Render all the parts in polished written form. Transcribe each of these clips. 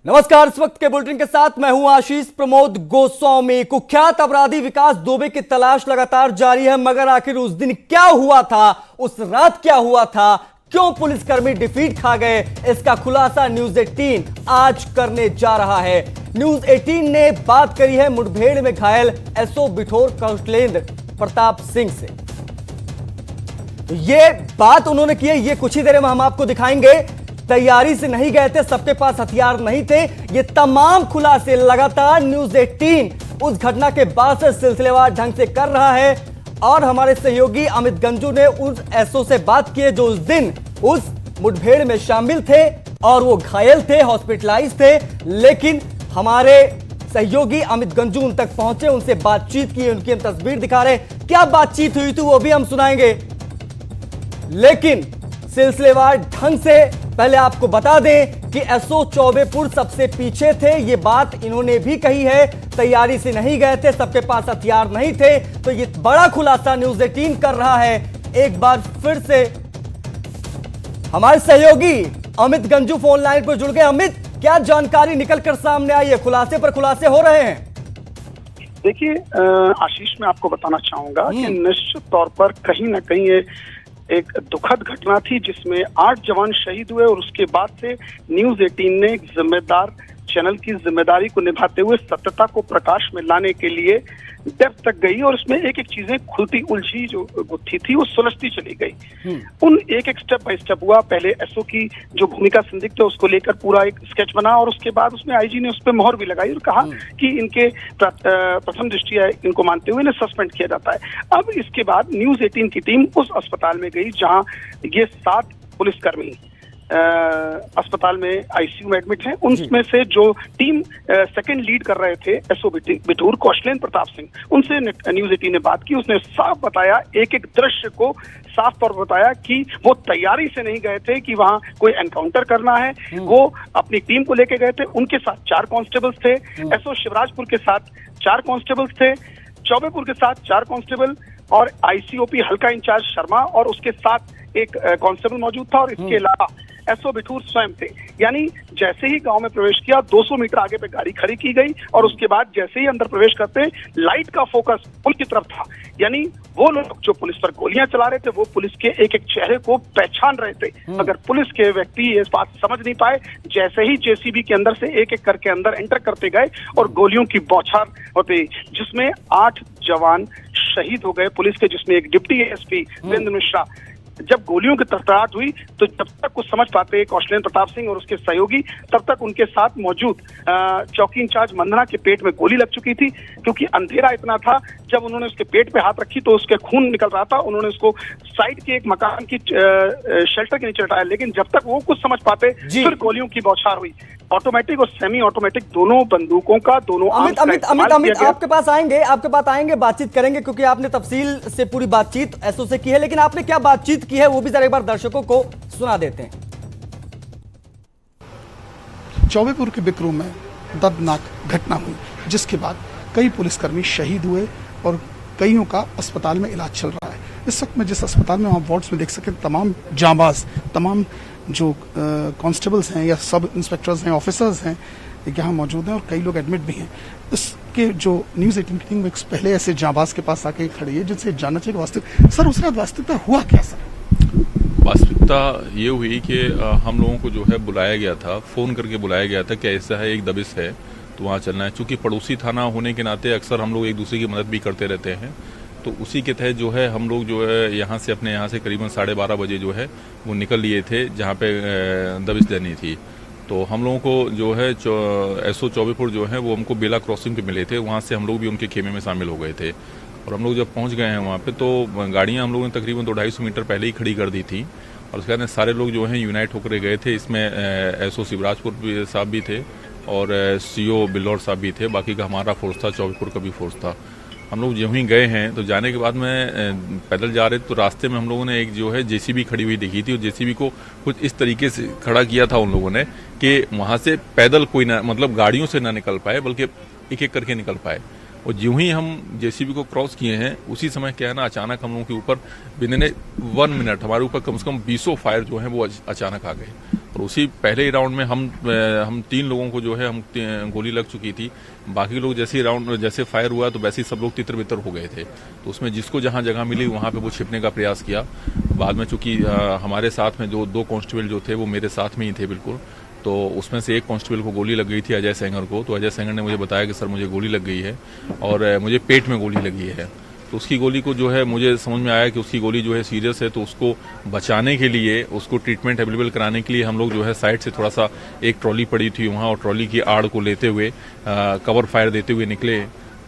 नमस्कार। इस वक्त के बुलेटिन के साथ मैं हूं आशीष प्रमोद गोस्वामी। कुख्यात अपराधी विकास दुबे की तलाश लगातार जारी है, मगर आखिर उस दिन क्या हुआ था, उस रात क्या हुआ था, क्यों पुलिसकर्मी डिफीट खा गए, इसका खुलासा न्यूज 18 आज करने जा रहा है। न्यूज 18 ने बात करी है मुठभेड़ में घायल एसओ बिठूर कौशलेंद्र प्रताप सिंह से। ये बात उन्होंने की है, ये कुछ ही देर में हम आपको दिखाएंगे। तैयारी से नहीं गए थे, सबके पास हथियार नहीं थे, ये तमाम खुलासे लगातार न्यूज 18 उस घटना के बाद से सिलसिलेवार ढंग से कर रहा है। और हमारे सहयोगी अमित गंजू ने उस एसओ से बात की है जो उस दिन उस मुठभेड़ में शामिल थे और वो घायल थे, हॉस्पिटलाइज थे। लेकिन हमारे सहयोगी अमित गंजू उन तक पहुंचे, उनसे बातचीत की, उनकी हम तस्वीर दिखा रहे हैं। क्या बातचीत हुई थी वो भी हम सुनाएंगे, लेकिन सिलसिलेवार ढंग से पहले आपको बता दें कि एसओ चौबेपुर सबसे पीछे थे। ये बात इन्होंने भी कही है, तैयारी से नहीं गए थे, सबके पास हथियार नहीं थे। तो ये बड़ा खुलासा न्यूज 18 कर रहा है। एक बार फिर से हमारे सहयोगी अमित गंजू फोन लाइन पर जुड़ गए। अमित, क्या जानकारी निकलकर सामने आई है? खुलासे पर खुलासे हो रहे हैं। देखिए आशीष, मैं आपको बताना चाहूंगा कि निश्चित तौर पर कहीं ना कहीं एक दुखद घटना थी जिसमें 8 जवान शहीद हुए और उसके बाद से न्यूज 18 ने एक जिम्मेदार चैनल की जिम्मेदारी को निभाते हुए सत्यता को प्रकाश में लाने के लिए डेप्थ तक गई और उसमें एक एक चीजें खुलती उलझी जो गुत्थी थी वो सुलझती चली गई। उन एक एक स्टेप बाय स्टेप हुआ। पहले एसओ की जो भूमिका संदिग्ध है उसको लेकर पूरा एक स्केच बना और उसके बाद उसमें आईजी ने उस पर मोहर भी लगाई और कहा कि इनके प्रथम दृष्टिया इनको मानते हुए इन्हें सस्पेंड किया जाता है। अब इसके बाद न्यूज 18 की टीम उस अस्पताल में गई जहां ये 7 पुलिसकर्मी अस्पताल में आईसीयू में एडमिट हैं। उनमें से जो टीम सेकंड लीड कर रहे थे एसओ बिठूर कौशलेंद्र प्रताप सिंह, उनसे न्यूज 18 ने बात की। उसने साफ बताया, एक एक दृश्य को साफ तौर पर बताया कि वो तैयारी से नहीं गए थे कि वहां कोई एनकाउंटर करना है। वो अपनी टीम को लेके गए थे। उनके साथ 4 कांस्टेबल्स थे। एसओ शिवराजपुर के साथ 4 कांस्टेबल्स थे, चौबेपुर के साथ 4 कांस्टेबल और आईसीओपी हल्का इंचार्ज शर्मा और उसके साथ एक कांस्टेबल मौजूद था। और इसके अलावा एसओ बिठूर स्वयं थे। यानी जैसे ही गांव में प्रवेश किया 200 मीटर आगे पे गाड़ी खड़ी की गई और उसके बाद जैसे ही अंदर प्रवेश करते लाइट का फोकस पुलिस की तरफ था। यानी वो लोग जो पुलिस पर गोलियां चला रहे थे वो पुलिस के एक एक चेहरे को पहचान रहे थे, मगर पुलिस के व्यक्ति ये बात समझ नहीं पाए। जैसे ही जेसीबी के अंदर से एक एक करके अंदर एंटर करते गए और गोलियों की बौछार होते, जिसमें 8 जवान शहीद हो गए पुलिस के, जिसमें एक डिप्टी एसपी वीरेंद्र मिश्रा। जब गोलियों की तड़तड़ाहट हुई तो जब तक कुछ समझ पाते कौशलेंद्र प्रताप सिंह और उसके सहयोगी, तब तक उनके साथ मौजूद चौकी इंचार्ज मंदना के पेट में गोली लग चुकी थी। क्योंकि अंधेरा इतना था, जब उन्होंने उसके पेट पे हाथ रखी तो उसके खून निकल रहा था। उन्होंने उसको साइड के एक मकान की शेल्टर के नीचे हटाया, लेकिन जब तक वो कुछ समझ पाते फिर गोलियों की बौछार हुई। ऑटोमेटिक और सेमी ऑटोमेटिक दोनों बंदूकों का दोनों अमित आपके पास आएंगे, बातचीत करेंगे, क्योंकि आपने तफसील से पूरी बातचीत एसओ से की है। लेकिन आपने क्या बातचीत की है वो भी जरा एक बार दर्शकों को सुना देते हैं। चौबेपुर के बिकरू में दर्दनाक घटना हुई, जिसके बाद कई पुलिसकर्मी शहीद हुए और कईयों का अस्पताल में इलाज चल रहा है। इस वक्त में जिस अस्पताल में आप वार्ड्स में देख सकते हैं, तमाम जांबाज, तमाम जो कांस्टेबल्स हैं या सब इंस्पेक्टर्स हैं, ऑफिसर्स हैं, यहाँ मौजूद हैं और कई लोग एडमिट भी हैं। इसके जो न्यूज 18 की टीम पहले ऐसे जांबाज के पास आके खड़ी है जिनसे जानना चाहिए वास्तविक सर उस रात वास्तविकता हुआ क्या सर? वास्तविकता ये हुई कि हम लोगों को जो है बुलाया गया था, फोन करके बुलाया गया था कि ऐसा है, एक दबिश है तो वहाँ चलना है। चूंकि पड़ोसी थाना होने के नाते अक्सर हम लोग एक दूसरे की मदद भी करते रहते हैं, तो उसी के तहत जो है हम लोग जो है यहाँ से अपने यहाँ से करीबन 12:30 बजे जो है वो निकल लिए थे जहाँ पे दबिश देनी थी। तो हम लोगों को जो है एसओ चौबेपुर जो है वो हमको बेला क्रॉसिंग पे मिले थे, वहाँ से हम लोग भी उनके खेमे में शामिल हो गए थे। और हम लोग जब पहुँच गए हैं वहाँ पे तो गाड़ियाँ हम लोगों ने तकरीबन 200-250 मीटर पहले ही खड़ी कर दी थी और उसके बाद सारे लोग जो हैं यूनाइट होकर गए थे। इसमें एसओ शिवराजपुर साहब भी थे और सीओ बिल्लौर साहब भी थे, बाकी का हमारा फोर्स था, चौबेपुर का भी फोर्स था। हम लोग जो ही गए हैं तो जाने के बाद में पैदल जा रहे तो रास्ते में हम लोगों ने एक जो है जेसीबी खड़ी हुई दिखी थी और जेसीबी को कुछ इस तरीके से खड़ा किया था उन लोगों ने कि वहाँ से पैदल कोई ना, मतलब गाड़ियों से ना निकल पाए बल्कि एक एक करके निकल पाए। और यूं ही हम जेसीबी को क्रॉस किए हैं उसी समय क्या है ना, अचानक हम लोगों के ऊपर विदिन 1 मिनट हमारे ऊपर कम से कम 20 फायर जो है वो अचानक आ गए। और उसी पहले राउंड में हम 3 लोगों को जो है हम गोली लग चुकी थी। बाकी लोग जैसे फायर हुआ तो वैसे ही सब लोग तितर बितर हो गए थे। तो उसमें जिसको जहां जगह मिली वहां पे वो छिपने का प्रयास किया। बाद में चूंकि हमारे साथ में जो 2 कांस्टेबल जो थे वो मेरे साथ में ही थे बिल्कुल, तो उसमें से एक कांस्टेबल को गोली लग गई थी, अजय सेंगर को। तो अजय सेंगर ने मुझे बताया कि सर मुझे गोली लग गई है और मुझे पेट में गोली लगी है। तो उसकी गोली को जो है मुझे समझ में आया कि उसकी गोली जो है सीरियस है, तो उसको बचाने के लिए, उसको ट्रीटमेंट अवेलेबल कराने के लिए हम लोग जो है साइड से थोड़ा सा एक ट्रॉली पड़ी थी वहाँ, और ट्रॉली की आड़ को लेते हुए कवर फायर देते हुए निकले।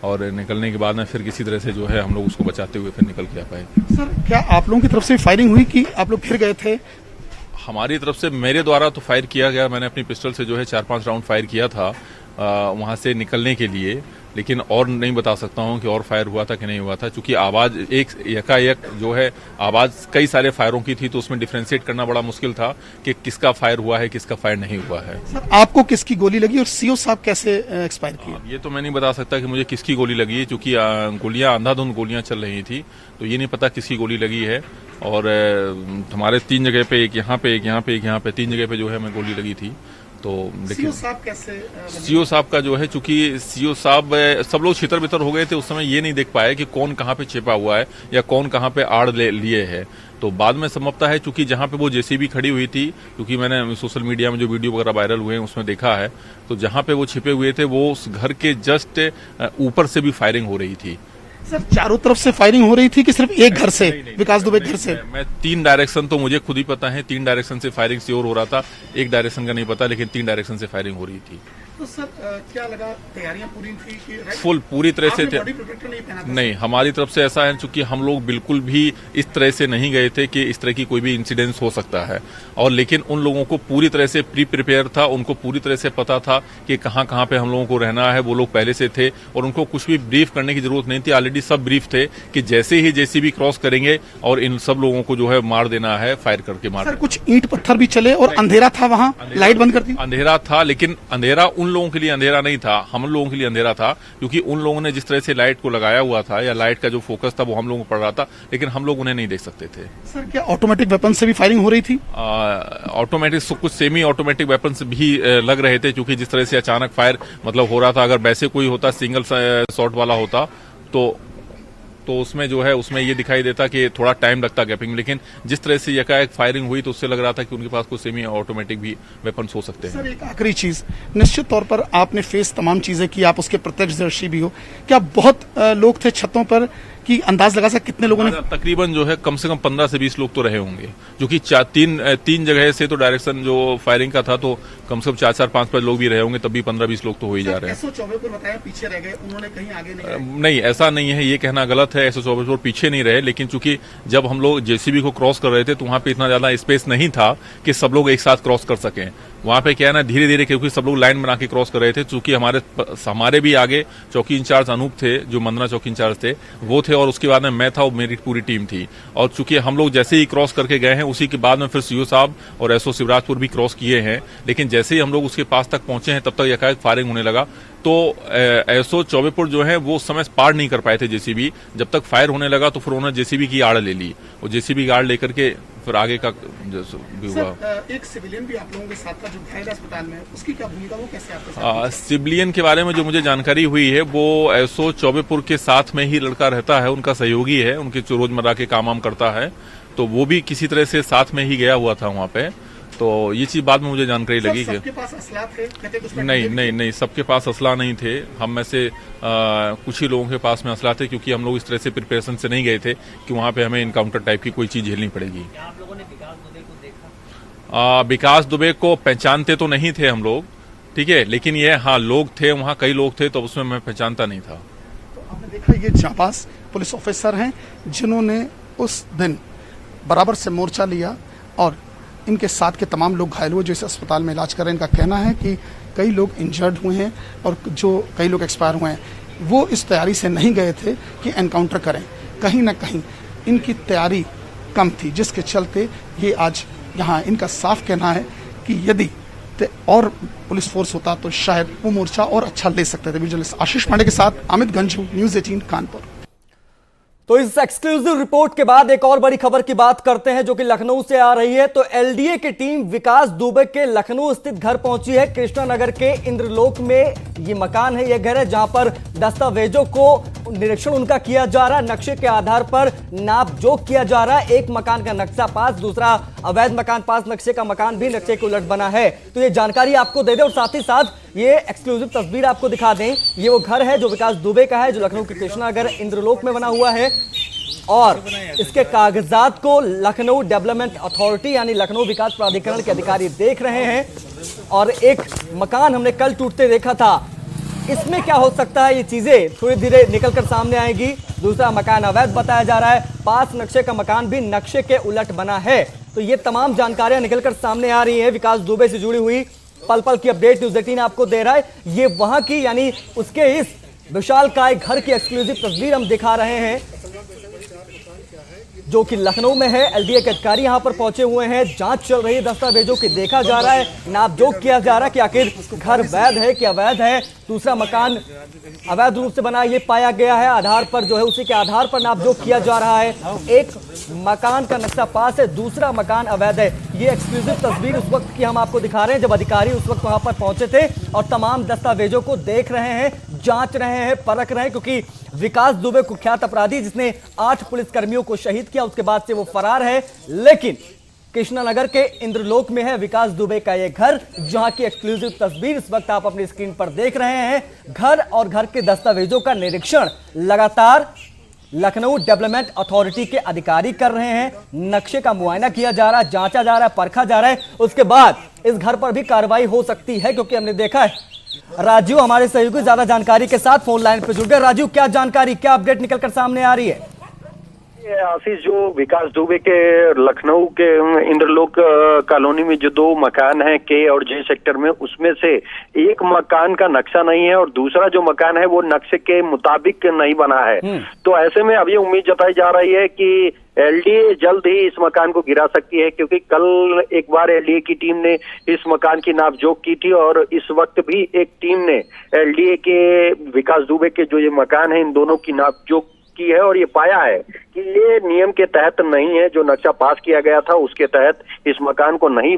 और निकलने के बाद में फिर किसी तरह से जो है हम लोग उसको बचाते हुए फिर निकल के आ पाए। सर क्या आप लोगों की तरफ से फायरिंग हुई कि आप लोग फिर गए थे? हमारी तरफ से मेरे द्वारा तो फायर किया गया, मैंने अपनी पिस्टल से जो है 4-5 राउंड फायर किया था वहां से निकलने के लिए, लेकिन और नहीं बता सकता हूं कि और फायर हुआ था कि नहीं हुआ था, क्योंकि आवाज एक एकाएक जो है आवाज कई सारे फायरों की थी, तो उसमें डिफरेंशिएट करना बड़ा मुश्किल था कि किसका फायर हुआ है किसका फायर नहीं हुआ है। सर आपको किसकी गोली लगी और सीओ साहब कैसे एक्सपायर किए? ये तो मैं नहीं बता सकता कि मुझे किसकी गोली लगी है, क्योंकि गोलियां अंधाधुंध गोलियां चल रही थी, तो ये नहीं पता किसकी गोली लगी है। और हमारे 3 जगह पे, एक यहाँ पे, एक यहाँ पे, एक यहाँ पे, 3 जगह पे जो है हमें गोली लगी थी। तो सीओ साहब कैसे? सीओ साहब का जो है, चूंकि सीओ साहब सब लोग छितर बितर हो गए थे उस समय, ये नहीं देख पाए कि कौन कहाँ पे छिपा हुआ है या कौन कहाँ पे आड़ लिए है। तो बाद में संभवतः है, चूंकि जहाँ पे वो जेसीबी खड़ी हुई थी, क्योंकि मैंने सोशल मीडिया में जो वीडियो वगैरह वायरल हुए हैं उसमें देखा है, तो जहाँ पे वो छिपे हुए थे वो उस घर के जस्ट ऊपर से भी फायरिंग हो रही थी। सर चारों तरफ से फायरिंग हो रही थी कि सिर्फ एक घर से? विकास दुबे घर से? मैं 3 डायरेक्शन तो मुझे खुद ही पता है, 3 डायरेक्शन से फायरिंग श्योर हो रहा था, एक डायरेक्शन का नहीं पता, लेकिन 3 डायरेक्शन से फायरिंग हो रही थी। तो सर क्या लगा, तैयारियां पूरी थी कि फुल पूरी तरह से? बॉडी प्रोटेक्टर नहीं पहना था? नहीं, हमारी तरफ से ऐसा है, चूंकि हम लोग बिल्कुल भी इस तरह से नहीं गए थे कि इस तरह की कोई भी इंसिडेंस हो सकता है, और लेकिन उन लोगों को पूरी तरह से प्रिपेयर था, उनको पूरी तरह से पता था कि कहाँ कहाँ पे हम लोगों को रहना है, वो लोग पहले से थे और उनको कुछ भी ब्रीफ करने की जरूरत नहीं थी, ऑलरेडी सब ब्रीफ थे कि जैसे ही जेसीबी क्रॉस करेंगे और इन सब लोगों को जो है मार देना है, फायर करके मार। सर कुछ ईंट पत्थर भी चले और अंधेरा था वहाँ, लाइट बंद कर दी? अंधेरा था, लेकिन अंधेरा उन लोगों के लिए अंधेरा नहीं था, हम लोगों के लिए अंधेरा था, क्योंकि उन लोगों ने जिस तरह से लाइट को लगाया हुआ था या लाइट का जो फोकस था वो हम लोगों को पड़ रहा था, लेकिन हम लोग उन्हें नहीं देख सकते थे। सर क्या ऑटोमेटिक वेपन से भी फायरिंग हो रही थी? ऑटोमेटिक कुछ सेमी ऑटोमेटिक वेपन्स भी लग रहे थे, क्योंकि जिस तरह से अचानक फायर मतलब हो रहा था, अगर वैसे कोई होता सिंगल शॉट वाला होता तो उसमें जो है उसमें ये दिखाई देता कि थोड़ा टाइम लगता गैपिंग, लेकिन जिस तरह से एकाएक फायरिंग हुई तो उससे लग रहा था कि उनके पास कुछ सेमी ऑटोमेटिक भी वेपन्स हो सकते हैं। सर एक आखिरी चीज, निश्चित तौर पर आपने फेस तमाम चीजें की, आप उसके प्रत्यक्षदर्शी भी हो, क्या बहुत लोग थे छतों पर कि अंदाज लगा सकते कितने लोगों ने? तकरीबन जो है कम से कम 15 से 20 लोग तो रहे होंगे, जो कि 3 जगह से तो डायरेक्शन जो फायरिंग का था, तो कम से कम 4-4, 5-5 लोग भी रहे होंगे, तब भी 15-20 लोग तो हो ही जा रहे हैं। SO-24 बताया पीछे रह गए, उन्होंने कहीं आगे नहीं? नहीं, ऐसा नहीं है, ये कहना गलत है, SO-24 पीछे नहीं रहे, लेकिन चूंकि जब हम लोग जेसीबी को क्रॉस कर रहे थे तो वहां पे इतना ज्यादा स्पेस नहीं था कि सब लोग एक साथ क्रॉस कर सकें। वहां पे क्या है ना, धीरे धीरे, क्योंकि सब लोग लाइन बना के क्रॉस कर रहे थे, चूंकि हमारे भी आगे चौकी इंचार्ज अनूप थे, जो मंदना चौकी इंचार्ज थे वो थे, और उसके बाद में मैं था और मेरी पूरी टीम थी। और चूंकि हम लोग जैसे ही क्रॉस करके गए हैं, उसी के बाद में फिर सीओ साहब और एसओ शिवराजपुर भी क्रॉस किए हैं, लेकिन जैसे ही हम लोग उसके पास तक पहुंचे हैं तब तक एकाएक फायरिंग होने लगा। तो एसओ चौबेपुर जो है वो उस समय पार नहीं कर पाए थे जेसीबी, जब तक फायर होने लगा तो फिर उन्होंने जेसीबी की आड़ ले ली, और जेसीबी की आड़ लेकर के फिर आगे का भी हुआ। एक सिविलियन भी आप लोगों के साथ था जो घायल अस्पताल में, उसकी क्या भूमिका, वो कैसे आपके साथ? सिविलियन के बारे में जो मुझे जानकारी हुई है, वो एसओ चौबेपुर के साथ में ही लड़का रहता है, उनका सहयोगी है, उनके रोजमर्रा के काम करता है, तो वो भी किसी तरह से साथ में ही गया हुआ था वहां पे। तो ये चीज बाद में मुझे जानकारी लगी कि सबके पास असला थे? नहीं, सबके पास असला नहीं थे। हम में से कुछ ही लोगों के पास में असला थे, क्योंकि हम लोग इस तरह से प्रिपरेशन से नहीं गए थे कि वहां पे हमें इनकाउंटर टाइप की कोई चीज झेलनी पड़ेगी। आप लोगों ने विकास दुबे को देखा? विकास दुबे को पहचानते तो नहीं थे हम लोग, ठीक है, लेकिन ये हाँ लोग थे वहाँ, कई लोग थे, तो उसमें मैं पहचानता नहीं था। तो आपने देखा ये जांबाज पुलिस ऑफिसर हैं जिन्होंने उस दिन बराबर से मोर्चा लिया, और इनके साथ के तमाम लोग घायल हुए जो इस अस्पताल में इलाज कर रहे हैं। इनका कहना है कि कई लोग इंजर्ड हुए हैं और जो कई लोग एक्सपायर हुए हैं, वो इस तैयारी से नहीं गए थे कि एनकाउंटर करें, कहीं ना कहीं इनकी तैयारी कम थी, जिसके चलते ये आज यहाँ, इनका साफ कहना है कि यदि और पुलिस फोर्स होता तो शायद वो मोर्चा और अच्छा ले सकते थे। विजुअलिस्ट आशीष पांडे के साथ अमित गंजू, न्यूज़ 18 कानपुर। तो इस एक्सक्लूसिव रिपोर्ट के बाद एक और बड़ी खबर की बात करते हैं जो कि लखनऊ से आ रही है। तो एलडीए की टीम विकास दुबे के लखनऊ स्थित घर पहुंची है। कृष्णा नगर के इंद्रलोक में ये मकान है, ये घर है जहां पर दस्तावेजों को निरीक्षण उनका किया जा रहा है, नक्शे के आधार पर नाप जोख किया जा रहा है। एक मकान का नक्शा पास, दूसरा अवैध मकान पास, नक्शे का मकान भी नक्शे के उलट बना है। तो ये जानकारी आपको दे दें और साथ ही साथ ये एक्सक्लूसिव तस्वीर आपको दिखा दें। ये वो घर है जो विकास दुबे का है, जो लखनऊ के कृष्णा नगर इंद्रलोक में बना हुआ है और इसके कागजात को लखनऊ डेवलपमेंट अथॉरिटी यानी लखनऊ विकास प्राधिकरण के अधिकारी देख रहे हैं। और एक मकान हमने कल टूटते देखा था, इसमें क्या हो सकता है, ये चीजें थोड़ी धीरे निकलकर सामने आएगी। दूसरा मकान अवैध बताया जा रहा है, पास नक्शे का मकान भी नक्शे के उलट बना है। तो ये तमाम जानकारियां निकलकर सामने आ रही है। विकास दुबे से जुड़ी हुई पल पल की अपडेट न्यूज़ 18 आपको दे रहा है। ये वहां की यानी उसके इस विशालकाय घर की एक्सक्लूसिव तस्वीर हम दिखा रहे हैं जो कि लखनऊ में है। एलडीए के अधिकारी यहां पर पहुंचे हुए हैं, जांच चल रही है, दस्तावेजों की देखा जा रहा है, नापजोख किया जा रहा है कि आखिर घर वैध है कि अवैध है। दूसरा मकान अवैध रूप से बना ये पाया गया है, आधार पर जो है उसी के आधार पर नापजोख किया जा रहा है। एक मकान का नक्शा पास है, दूसरा मकान अवैध है। ये एक्सक्लूसिव तस्वीर उस वक्त की हम आपको दिखा रहे हैं जब अधिकारी उस वक्त वहां पर पहुंचे थे और तमाम दस्तावेजों को देख रहे हैं, जांच रहे हैं, परख रहे हैं। क्योंकि विकास दुबे कुख्यात अपराधी जिसने 8 पुलिसकर्मियों को शहीद किया, उसके बाद से वो फरार है। लेकिन कृष्णानगर के इंद्रलोक में है विकास दुबे का ये घर, जहां की एक्सक्लूसिव तस्वीर इस वक्त आप अपनी स्क्रीन पर देख रहे हैं। घर और घर के दस्तावेजों का निरीक्षण लगातार लखनऊ डेवलपमेंट अथॉरिटी के अधिकारी कर रहे हैं। नक्शे का मुआयना किया जा रहा है, जांचा जा रहा है, परखा जा रहा है। उसके बाद इस घर पर भी कार्रवाई हो सकती है, क्योंकि हमने देखा है। राजू हमारे सहयोगी ज्यादा जानकारी के साथ फोन लाइन पर जुड़ गए। राजू, क्या जानकारी, क्या अपडेट निकलकर सामने आ रही है? आशीष, जो विकास दुबे के लखनऊ के इंद्रलोक कॉलोनी में जो 2 मकान हैं के और जे सेक्टर में, उसमें से एक मकान का नक्शा नहीं है और दूसरा जो मकान है वो नक्शे के मुताबिक नहीं बना है। तो ऐसे में अब ये उम्मीद जताई जा रही है कि एलडीए जल्द ही इस मकान को गिरा सकती है, क्योंकि कल एक बार एलडीए की टीम ने इस मकान की नापजोख की थी और इस वक्त भी एक टीम ने एलडीए के विकास दुबे के जो ये मकान है इन दोनों की नापजोख की है और ये पाया है कि ये नियम के तहत नहीं है। जो नक्शा पास किया गया था उसके तहत इस मकान को नहीं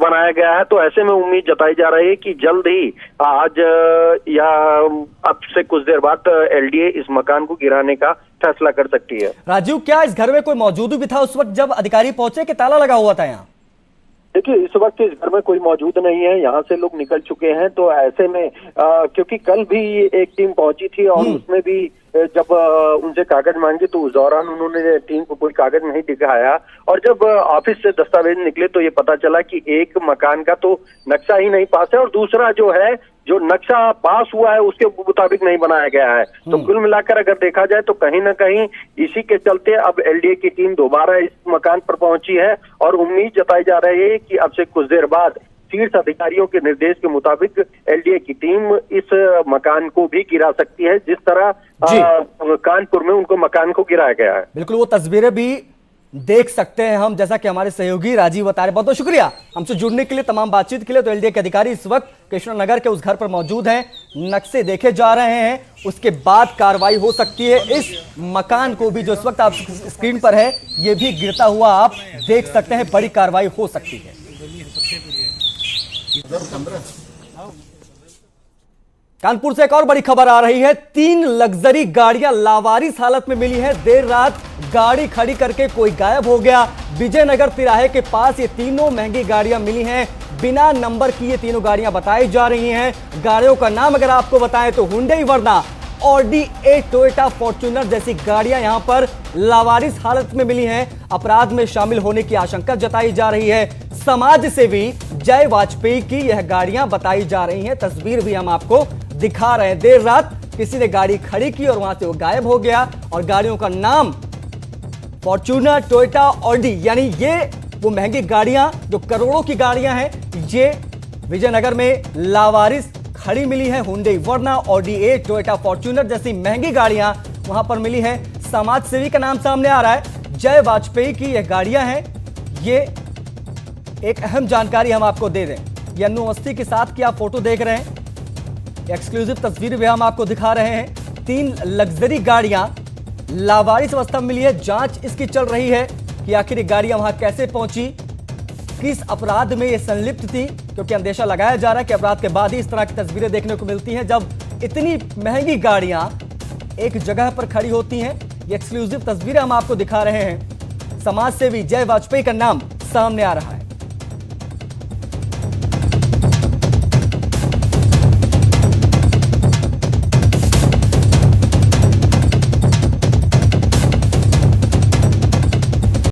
बनाया गया है। तो ऐसे में उम्मीद जताई जा रही है कि जल्द ही आज या अब से कुछ देर बाद एलडीए इस मकान को गिराने का फैसला कर सकती है। राजीव, क्या इस घर में कोई मौजूद भी था उस वक्त जब अधिकारी पहुंचे कि ताला लगा हुआ था यहाँ? देखिए, इस वक्त इस घर में कोई मौजूद नहीं है, यहाँ से लोग निकल चुके हैं। तो ऐसे में क्योंकि कल भी एक टीम पहुंची थी और उसमें भी जब उनसे कागज मांगे तो उस दौरान उन्होंने टीम को कोई कागज नहीं दिखाया और जब ऑफिस से दस्तावेज निकले तो ये पता चला कि एक मकान का तो नक्शा ही नहीं पास है और दूसरा जो नक्शा पास हुआ है उसके मुताबिक नहीं बनाया गया है। तो कुल मिलाकर अगर देखा जाए तो कहीं ना कहीं इसी के चलते अब एलडीए की टीम दोबारा इस मकान पर पहुंची है और उम्मीद जताई जा रही है कि अब से कुछ देर बाद शीर्ष अधिकारियों के निर्देश के मुताबिक एलडीए की टीम इस मकान को भी गिरा सकती है, जिस तरह कानपुर में उनको मकान को गिराया गया है। बिल्कुल, वो तस्वीरें भी देख सकते हैं हम, जैसा कि हमारे सहयोगी राजीव बता रहे। बहुत बहुत शुक्रिया हमसे जुड़ने के लिए, तमाम बातचीत के लिए। तो एलडीए के अधिकारी इस वक्त कृष्णा नगर के उस घर पर मौजूद हैं, नक्शे देखे जा रहे हैं, उसके बाद कार्रवाई हो सकती है। इस मकान को भी जो इस वक्त आप स्क्रीन पर है ये भी गिरता हुआ आप देख सकते हैं, बड़ी कार्रवाई हो सकती है। कानपुर से एक और बड़ी खबर आ रही है। 3 लग्जरी गाड़ियां लावारिस हालत में मिली हैं। देर रात गाड़ी खड़ी करके कोई गायब हो गया। विजयनगर तिराहे के पास ये तीनों महंगी गाड़ियां मिली हैं, बिना नंबर की ये तीनों गाड़ियां बताई जा रही हैं। गाड़ियों का नाम अगर आपको बताएं तो Hyundai Verna, Audi A, Toyota Fortuner जैसी गाड़ियां यहां पर लावारिस हालत में मिली हैं। अपराध में शामिल होने की आशंका जताई जा रही है। समाज सेवी जय वाजपेयी की यह गाड़ियां बताई जा रही हैं। तस्वीर भी हम आपको दिखा रहे हैं। देर रात किसी ने गाड़ी खड़ी की और वहां से वो गायब हो गया और गाड़ियों का नाम फॉर्च्यूनर, टोयोटा, ऑडी, यानी ये वो महंगी गाड़ियां जो करोड़ों की गाड़ियां हैं, ये विजयनगर में लावारिस खड़ी मिली है। Hyundai Verna, Audi A, Toyota Fortuner जैसी महंगी गाड़ियां वहां पर मिली है। समाज सेवी का नाम सामने आ रहा है, जय वाजपेयी की यह गाड़ियां हैं। ये एक अहम जानकारी हम आपको दे दें। ये अन्नू अवस्थी के साथ की आप फोटो देख रहे हैं, एक्सक्लूसिव तस्वीर भी हम आपको दिखा रहे हैं। 3 लग्जरी गाड़ियां लावारिस अवस्था में मिली है। जांच इसकी चल रही है कि आखिर ये गाड़ियां वहां कैसे पहुंची, किस अपराध में ये संलिप्त थी, क्योंकि अंदेशा लगाया जा रहा है कि अपराध के बाद ही इस तरह की तस्वीरें देखने को मिलती हैं जब इतनी महंगी गाड़ियां एक जगह पर खड़ी होती हैं। ये एक्सक्लूसिव तस्वीरें हम आपको दिखा रहे हैं। समाज सेवी जय वाजपेयी का नाम सामने आ रहा है।